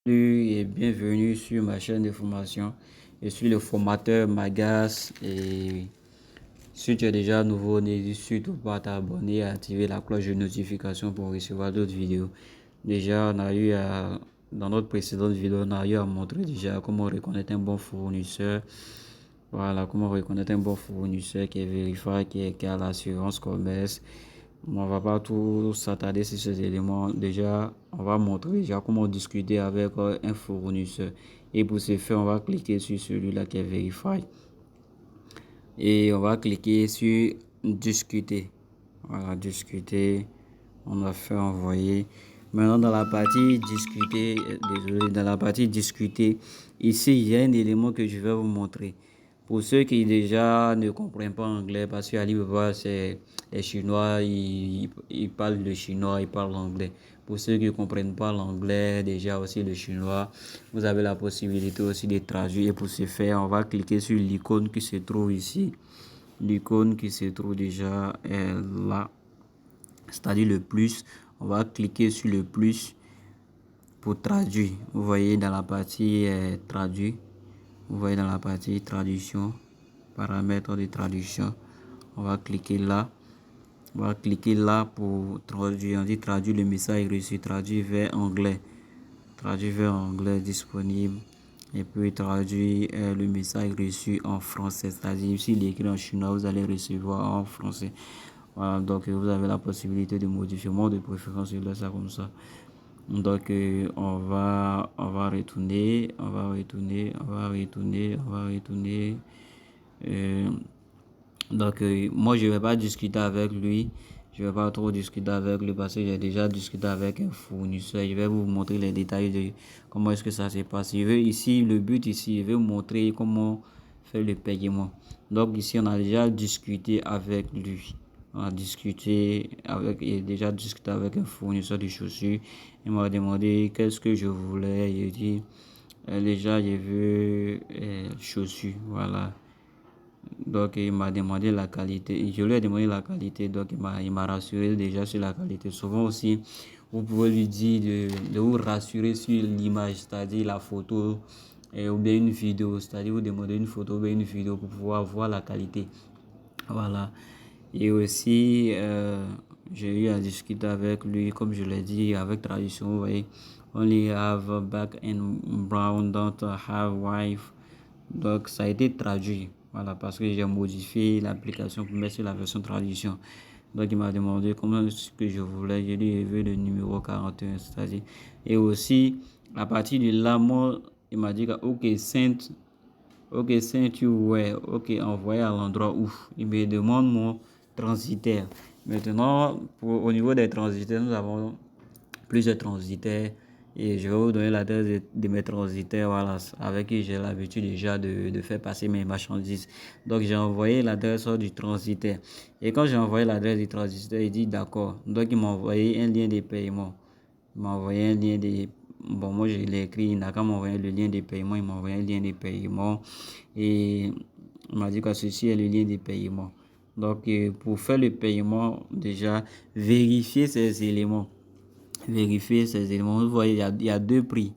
Salut et bienvenue sur ma chaîne de formation. Je suis le formateur Magas et si tu es déjà nouveau, n'hésite surtout pas à t'abonner et à activer la cloche de notification pour recevoir d'autres vidéos. Déjà, dans notre précédente vidéo, on a eu à montrer déjà comment reconnaître un bon fournisseur. Voilà, comment reconnaître un bon fournisseur qui est vérifié, qui a l'assurance commerce. On va pas tout s'attarder sur ces éléments. Déjà, on va montrer déjà comment discuter avec un fournisseur. Et pour ce faire, on va cliquer sur celui-là qui est Verify. Et on va cliquer sur discuter. Voilà, discuter. On va faire envoyer. Maintenant, dans la partie discuter, désolé, dans la partie discuter, ici, il y a un élément que je vais vous montrer. Pour ceux qui déjà ne comprennent pas anglais, parce qu'à l'Ivoire, c'est les Chinois, ils parlent le chinois, ils parlent l'anglais. Pour ceux qui ne comprennent pas l'anglais, déjà aussi le chinois, vous avez la possibilité aussi de traduire. Et pour ce faire, on va cliquer sur l'icône qui se trouve ici. L'icône qui se trouve déjà là, c'est-à-dire le plus. On va cliquer sur le plus pour traduire. Vous voyez dans la partie traduit. Vous voyez dans la partie traduction, paramètres de traduction. On va cliquer là. On va cliquer là pour traduire. On dit traduire le message reçu, traduire vers anglais. Traduire vers anglais disponible. Et puis traduire le message reçu en français. C'est-à-dire, s'il est écrit en chinois, vous allez recevoir en français. Voilà, donc vous avez la possibilité de modifier. Moi, de préférence, je laisse ça comme ça. Donc on va retourner, on va retourner, on va retourner, on va retourner. Euh, moi je vais pas discuter avec lui, je vais pas trop discuter avec lui parce que j'ai déjà discuté avec un fournisseur. Je vais vous montrer les détails de comment est-ce que ça se passe. Le but ici, je vais vous montrer comment faire le paiement. Donc ici on a déjà discuté avec lui. On a discuté avec, et déjà discuté avec un fournisseur de chaussures. Il m'a demandé qu'est-ce que je voulais. Il dit, déjà, je veux chaussures. Voilà. Donc, il m'a demandé la qualité. Je lui ai demandé la qualité. Donc, il m'a rassuré déjà sur la qualité. Souvent aussi, vous pouvez lui dire de vous rassurer sur l'image, c'est-à-dire la photo ou bien une vidéo. C'est-à-dire vous demandez une photo ou bien une vidéo pour pouvoir voir la qualité. Voilà. Et aussi, j'ai eu à discuter avec lui, comme je l'ai dit, avec traduction, vous voyez. Only have black and brown, don't have wife. Donc, ça a été traduit. Voilà, parce que j'ai modifié l'application pour mettre sur la version traduction. Donc, il m'a demandé comment ce que je voulais. J'ai dit, je veux le numéro 41, c'est-à-dire. Et aussi, à partir de là, moi, il m'a dit que, OK, send you where? OK, envoyé à l'endroit où. Il me demande mon transitaire. Maintenant, au niveau des transitaires, nous avons plusieurs transitaires. Et je vais vous donner l'adresse de mes transitaires, voilà, avec qui j'ai l'habitude déjà de faire passer mes marchandises. Donc, j'ai envoyé l'adresse du transitaire. Et quand j'ai envoyé l'adresse du transitaire, il dit d'accord. Donc, il m'a envoyé un lien de paiement. Il m'a envoyé un lien de... Bon, moi, je l'ai écrit. Il n'a qu'à m'envoyer le lien de paiement. Il m'a envoyé un lien de paiement. Et il m'a dit que ceci est le lien de paiement. Donc, pour faire le paiement, déjà, vérifier ces éléments. Vérifier ces éléments. Vous voyez, il y a deux prix.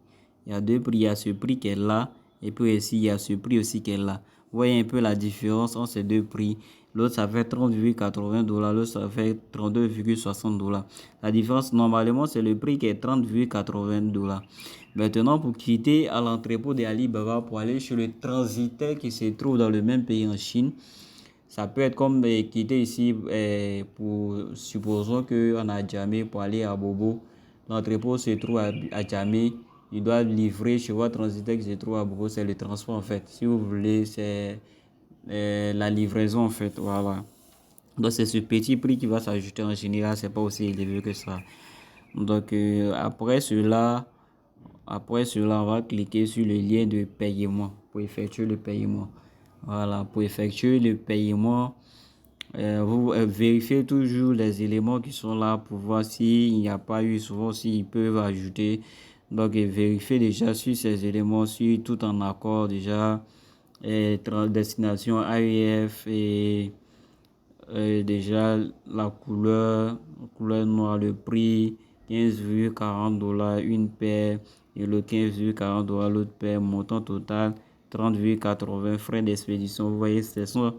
Il y a deux prix. Il y a ce prix qui est là. Et puis ici, il y a ce prix aussi qui est là. Vous voyez un peu la différence entre ces deux prix. L'autre, ça fait 30,80 $. L'autre, ça fait 32,60 $. La différence, normalement, c'est le prix qui est 30,80 $. Maintenant, pour quitter à l'entrepôt d'Alibaba pour aller chez le transitaire qui se trouve dans le même pays en Chine, ça peut être comme quitter ici pour, supposons qu'on a Djamé pour aller à Bobo. L'entrepôt se trouve à Djamé. Il doit livrer chez votre transitaire qui se trouve à Bobo. C'est le transport en fait. Si vous voulez, c'est la livraison en fait. Voilà. Donc c'est ce petit prix qui va s'ajouter en général. C'est pas aussi élevé que ça. Donc après cela, on va cliquer sur le lien de paiement pour effectuer le paiement. Voilà, pour effectuer le paiement, vous vérifiez toujours les éléments qui sont là pour voir s'il n'y a pas eu, souvent s'ils peuvent ajouter. Donc, vérifiez déjà sur ces éléments, si tout en accord déjà, destination AEF et déjà la couleur noire, le prix 15,40 $, une paire, et le 15,40 $, l'autre paie, montant total 30,80 $, frais d'expédition. Vous voyez, vous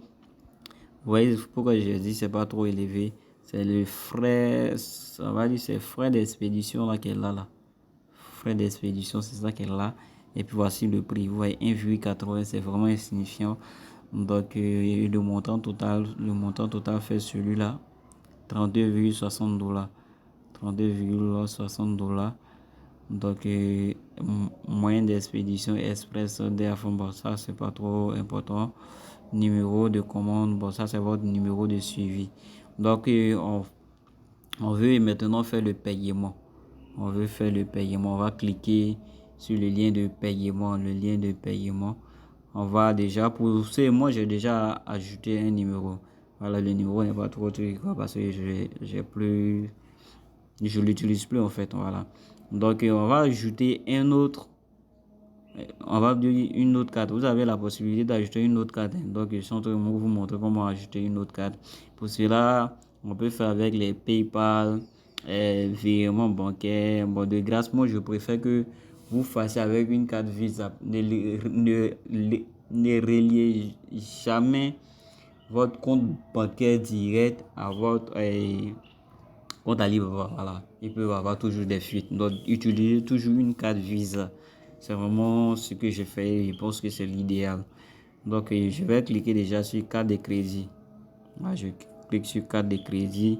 voyez pourquoi je dis c'est pas trop élevé. C'est le frais, ça va dire, c'est frais d'expédition là qu'elle a là. Frais d'expédition, c'est ça qu'elle a. Et puis voici le prix. Vous voyez, 1,80 $, c'est vraiment insignifiant. Donc, le montant total fait celui-là, 32,60 $. 32,60 $. Donc, moyen d'expédition express DHL, bon, ça, c'est pas trop important. Numéro de commande, bon, ça, c'est votre numéro de suivi. Donc, on veut maintenant faire le paiement. On veut faire le paiement. On va cliquer sur le lien de paiement. Le lien de paiement. On va déjà, pour ce, moi, j'ai déjà ajouté un numéro. Voilà, le numéro n'est pas trop truc parce que je l'utilise plus en fait. Voilà. Donc, on va ajouter un autre. On va dire une autre carte. Vous avez la possibilité d'ajouter une autre carte. Donc, je suis en train de vous montrer comment ajouter une autre carte. Pour cela, on peut faire avec les PayPal, virement bancaire. Bon, de grâce, moi, je préfère que vous fassiez avec une carte Visa. Ne reliez jamais votre compte bancaire direct à votre compte Alibaba. Voilà. Il peut y avoir toujours des fuites. Donc, utilisez toujours une carte Visa. C'est vraiment ce que je fais. Je pense que c'est l'idéal. Donc, je vais cliquer déjà sur carte de crédit. Là, je clique sur carte de crédit.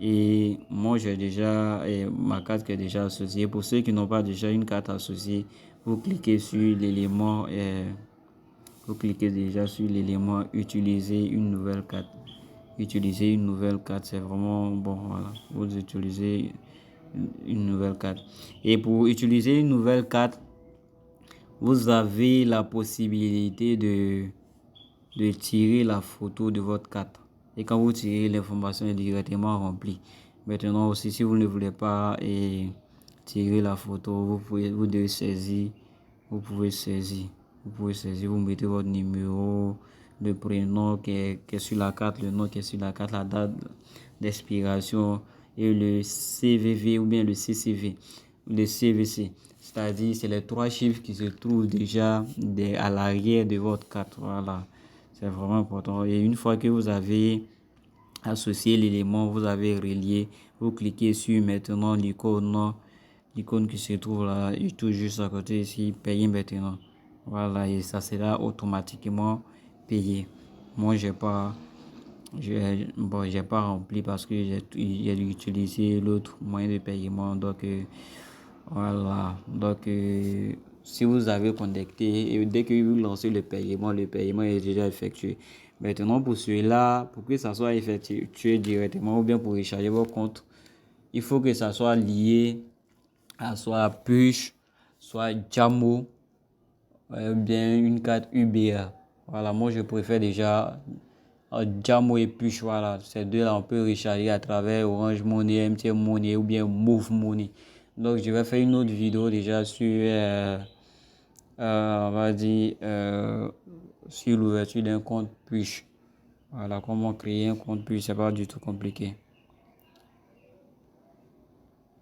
Et moi, j'ai déjà ma carte qui est déjà associée. Pour ceux qui n'ont pas déjà une carte associée, vous cliquez sur l'élément. Vous cliquez déjà sur l'élément utiliser une nouvelle carte. Utiliser une nouvelle carte, c'est vraiment bon. Voilà, vous utilisez une nouvelle carte. Et pour utiliser une nouvelle carte, vous avez la possibilité de tirer la photo de votre carte. Et quand vous tirez, l'information est directement remplie. Maintenant aussi, si vous ne voulez pas tirer la photo, vous devez saisir. Vous pouvez saisir. Vous mettez votre numéro, le prénom qui est sur la carte, le nom qui est sur la carte, la date d'expiration et le CVV ou bien le CCV, le CVC. C'est-à-dire, c'est les 3 chiffres qui se trouvent déjà à l'arrière de votre carte. Voilà, c'est vraiment important. Et une fois que vous avez associé l'élément, vous avez relié, vous cliquez sur maintenant l'icône qui se trouve là, tout juste à côté ici, payer maintenant. Voilà, et ça sera automatiquement payé. Moi, j'ai pas rempli parce que j'ai utilisé l'autre moyen de paiement. Donc, voilà. Donc, si vous avez connecté, et dès que vous lancez le paiement est déjà effectué. Maintenant, pour celui-là, pour que ça soit effectué directement ou bien pour recharger votre compte, il faut que ça soit lié à soit Push, soit Jamo, bien une carte UBA. Voilà, moi je préfère déjà Jamo et Push. Voilà, ces deux-là, on peut recharger à travers Orange Money, MTN Money ou bien Move Money. Donc, je vais faire une autre vidéo déjà sur, on va dire, sur l'ouverture d'un compte Push. Voilà, comment créer un compte Push, c'est pas du tout compliqué.